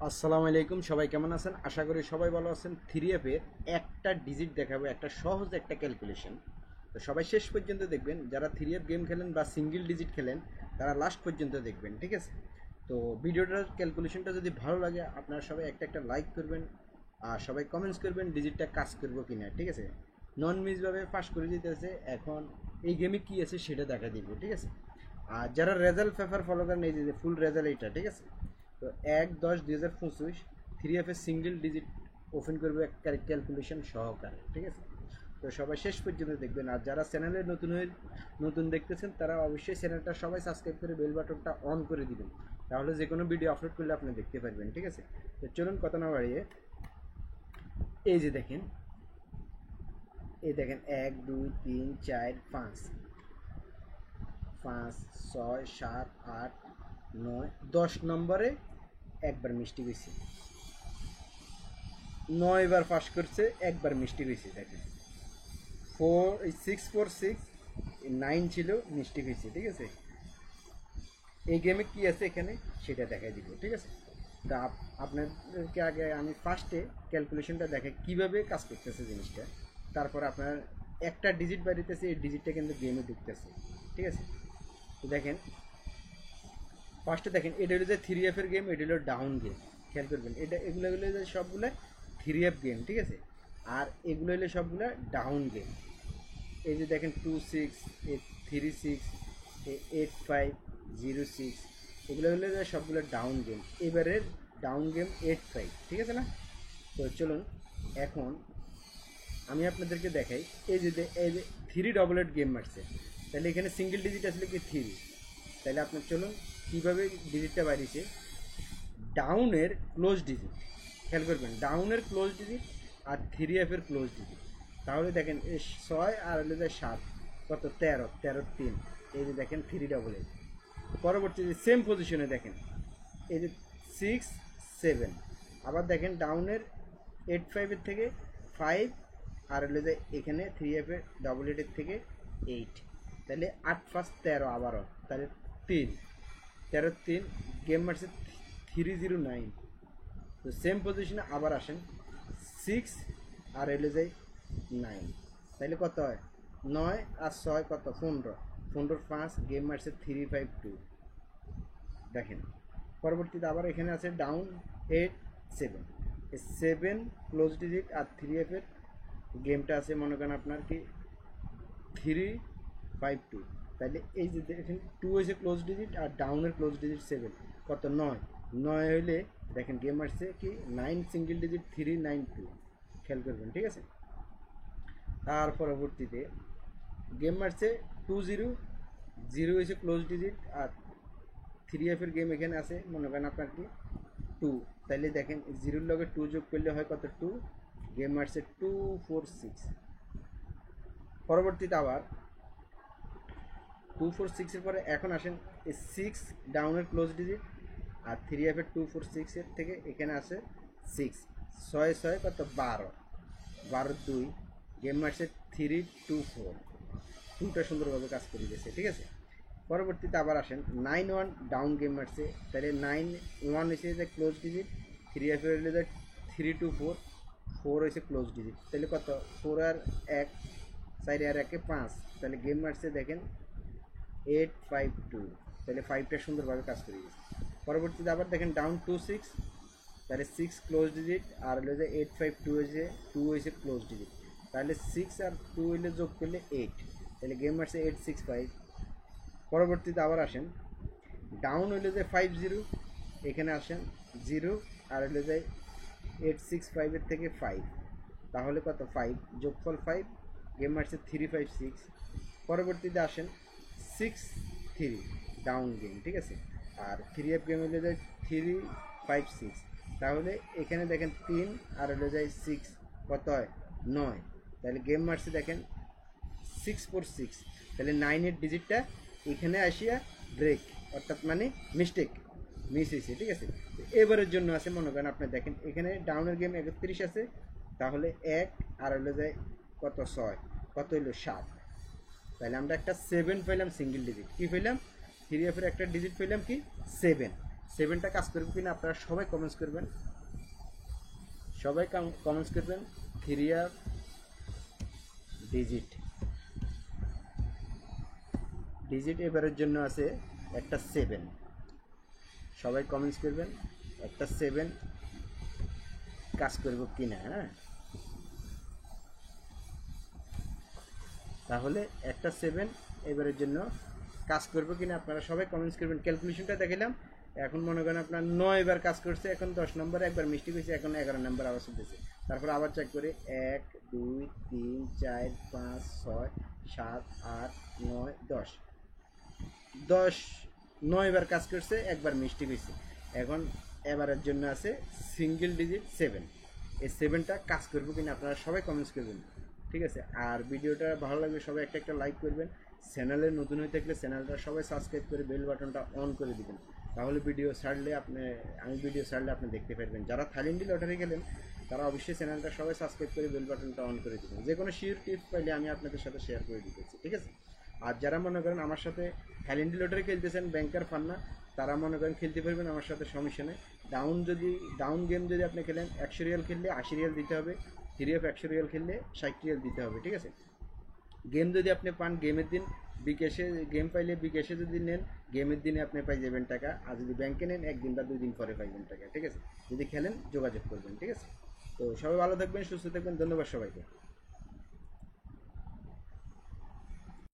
আসসালামু আলাইকুম, সবাই কেমন আছেন? আশা করি সবাই ভালো আছেন। থ্রি এফের একটা ডিজিট দেখাবো, একটা সহজ একটা ক্যালকুলেশন। তো সবাই শেষ পর্যন্ত দেখবেন। যারা থ্রি এফ গেম খেলেন বা সিঙ্গেল ডিজিট খেলেন তারা লাস্ট পর্যন্ত দেখবেন, ঠিক আছে? তো ভিডিওটার ক্যালকুলেশনটা যদি ভালো লাগে আপনারা সবাই একটা একটা লাইক করবেন আর সবাই কমেন্টস করবেন ডিজিটটা কাজ করবো কিনা, ঠিক আছে? নন মিসভাবে পাস করে দিতেছে। এখন এই গেমে কী আছে সেটা দেখা দিব, ঠিক আছে? আর যারা রেজাল্ট পেপার ফলো করেন, এই যে ফুল রেজাল্ট এইটা, ঠিক আছে? তো 1/10/2025 থ্রি এফ এর সিঙ্গেল ডিজিট ওপেন করবে ক্যালকুলেশন সহকারে, ঠিক আছে? তো সবাই শেষ পর্যন্ত দেখবেন। আর যারা চ্যানেলে নতুন দেখতেছেন তারা অবশ্যই চ্যানেলটা সবাই সাবস্ক্রাইব করে বেল বাটনটা অন করে দিবেন, তাহলে যে কোনো ভিডিও আপলোড করলে আপনি দেখতে পারবেন, ঠিক আছে? তো চলুন কথা না বাড়িয়ে এই যে দেখেন, এই দেখেন 1 2 3 4 5 5 6 7 8 9 10 নম্বরে একবার মিষ্টি গেছি, 9বার পাস করছে, একবার মিষ্টি হয়েছে। দেখেন 6 4 6 9 ছিল, মিষ্টি হয়েছে, ঠিক আছে? এই গেমে কি আছে এখানে সেটা দেখাই দিব, ঠিক আছে? তা আপনাদেরকে আগে আমি ফার্স্টে ক্যালকুলেশনটা দেখাই কীভাবে কাজ করতেছে জিনিসটা। তারপর আপনার একটা ডিজিট বাড়িতেছে, এই ডিজিটটা কিন্তু গেমে ঢুকতেছে, ঠিক আছে? তো দেখেন, ফার্স্টে দেখেন এটা হলো যে থ্রি এফের গেম, এটা হলো ডাউন গেম। খেয়াল করবেন, এগুলো হলো যে সবগুলো থ্রি এফ গেম, ঠিক আছে? আর এগুলো হলো সবগুলো ডাউন গেম। এই যে দেখেন 2 6 3 6 8 5 0 6, এগুলো হলো যে সবগুলো ডাউন গেম। এবারের ডাউন গেম 8 5, ঠিক আছে না? তো চলুন এখন আমি আপনাদেরকে দেখাই। এই যে 3 ডবল 8 গেম মারছে, তাহলে এখানে সিঙ্গেল ডিজিট আসলে কি 3। তাহলে আপনার চলুন কীভাবে ডিজিটটা বাড়িয়েছে। ডাউনের ক্লোজ ডিজিট, খেয়াল করবেন, ডাউনের ক্লোজ ডিজিট আর থ্রি এফের ক্লোজ ডিজিট। তাহলে দেখেন এই 6 আর হলে যায় 7, কত 13, 13 3। এই যে দেখেন 3 ডবল 8। পরবর্তী যে সেম পজিশনে দেখেন এই যে 6 7। আবার দেখেন ডাউনের 8 5-এর থেকে 5, আর হলে যে এখানে থ্রি এফের ডবল 8-এর থেকে 8। তাহলে 8 5 13 আবারও, তাহলে 3 13 3 গেম মারছে 309। তো সেম পজিশনে আবার আসেন 6 আর এলে যাই 9, তাহলে কত হয়? 9 আর 6 কত? 15, 15 5 গেম মারছে 352। দেখেন পরবর্তীতে আবার এখানে আছে ডাউন 8 7, 7 ক্লোজ ডিজিট আর থ্রি এফের গেমটা আছে মনে করেন আপনার কি 352। তাহলে এই যে দেখেন 2 হয়েছে ক্লোজ ডিজিট আর ডাউনের ক্লোজ ডিজিট 7, কত? 9 9 হইলে দেখেন গেম আসছে কি 9 সিঙ্গেল ডিজিট 392। খেয়াল করবেন, ঠিক আছে? তার পরবর্তীতে গেম মারছে 2 0, 0 হয়েছে ক্লোজ ডিজিট আর থ্রি এফের গেম এখানে আছে মনে করেন আপনার কি 2। তাহলে দেখেন 0-র লগে 2 যোগ করলে হয় কত? 2। গেম মারছে 2 4 6। পরবর্তীতে আবার 2 4 6-এর পরে এখন আসেন এই 6 ডাউনের ক্লোজ ডিজিট আর থ্রি এফের 2 4 6-এর থেকে এখানে আসে 6, 6 6 কত? 12, 12 2। গেম মারছে 3 2 4, 2টা সুন্দরভাবে কাজ করে দিয়েছে, ঠিক আছে? পরবর্তীতে আবার আসেন 9 1 ডাউন গেম মারছে, তাহলে 9 1 হয়েছে যে ক্লোজ ডিজিট, থ্রি এফের হলে যে 3 2 4, 4 হয়েছে ক্লোজ ডিজিট, তাহলে কত? 4 আর 1 4 আর 1 5, তাহলে গেম মারছে দেখেন 8 5 2। তাহলে 5টা সুন্দরভাবে কাজ করে গেছে। পরবর্তীতে আবার দেখেন ডাউন 2 6, তাহলে 6 ক্লোজ ডিজিট আর হলো যে 8 5 2 হয়েছে, 2 হয়েছে ক্লোজ ডিজিট, তাহলে 6 আর 2 হইলে যোগ করলে 8, তাহলে গেম মারছে 8 6 5। পরবর্তীতে আবার আসেন ডাউন হইলে যে 5 0, এখানে আসেন 0 আর হইলে যায় 8 6 5-এর থেকে 5, তাহলে কত? 5 যোগফল 5, গেম মারছে 3 5 6। পরবর্তীতে আসেন 6 3 ডাউন গেম, ঠিক আছে? আর থ্রি এফ গেম হলে যায় 3 5 6, তাহলে এখানে দেখেন 3 আর হলে যায় 6, কত হয়? 9। তাহলে গেম মারছে দেখেন 6 4 6, তাহলে 9-এর ডিজিটটা এখানে আসিয়া ব্রেক, অর্থাৎ মানে মিস হয়েছে, ঠিক আছে? এবারের জন্য আছে মনে করেন আপনি দেখেন এখানে ডাউনের গেম 31 আছে, তাহলে 1 আর হলে যায় কত? 6, কত হইলো? 7। তাহলে আমরা একটা 7 পেলাম সিঙ্গেল ডিজিট। কি পেলাম? থ্রি এফের একটা ডিজিট পেলাম কি 7। 7টা কাজ করবে কিনা আপনারা সবাই কমেন্টস করবেন, সবাই কমেন্টস করবেন। 3 ডিজিট ডিজিট এবারের জন্য আছে একটা 7, সবাই কমেন্টস করবেন একটা 7 কাজ করব কিনা। হ্যাঁ, তাহলে একটা 7 এবারের জন্য কাজ করবো কিনা আপনারা সবাই কমেন্টস করবেন। ক্যালকুলেশনটা দেখালাম, এখন মনে করেন আপনার 9 বার কাজ করছে, এখন 10 নম্বরে একবার মিস্টেক হয়েছে, এখন 11 নম্বর আবার চলতেছে। তারপর আবার চেক করে 1 2 3 4 5 6 7 8 9 10 10 9 বার কাজ করছে, একবার মিস্টেক হয়েছে। এখন এবারের জন্য আছে সিঙ্গেল ডিজিট 7, এই 7টা কাজ করবো কিনা আপনারা সবাই কমেন্টস করবেন, ঠিক আছে। আর ভিডিওটা ভালো লাগলে সবাই একটা লাইক করবেন, চ্যানেলে নতুন হয়ে থাকলে চ্যানেলটা সবাই সাবস্ক্রাইব করে বেল বাটনটা অন করে দিবেন, তাহলে আমি ভিডিও ছাড়লে আপনি দেখতে পারবেন। যারা থাইল্যান্ডি লটারি গেলেন তারা অবশ্যই চ্যানেলটা সবাই সাবস্ক্রাইব করে বেল বাটনটা অন করে দিবেন, যে কোনো শিওর টিপস পাইলে আমি আপনাদের সাথে শেয়ার করে দিতেছি, ঠিক আছে। আর যারা মনে করেন আমার সাথে থাইল্যান্ডি লটারি খেলতেছেন, ব্যাংকার ফান না, তারা মনে করেন খেলতে পারবেন আমার সাথে, সমস্যা নেই। ডাউন গেম যদি আপনি খেলেন 100 রিয়াল খেললে 80 রিয়াল দিতে হবে, 3 100 রিয়াল খেললে 60 রিয়াল দিতে হবে, ঠিক আছে। গেম যদি আপনি পান গেমের দিন বিকাশে, গেম পাইলে বিকাশে যদি নেন গেমের দিনে আপনি পাই যাবেন টাকা, আর যদি ব্যাংকে নেন 1 দিন বা 2 দিন পরে পাইবেন টাকা, ঠিক আছে। যদি খেলেন যোগাযোগ করবেন, ঠিক আছে। তো সবাই ভালো থাকবেন, সুস্থ থাকবেন, ধন্যবাদ সবাইকে।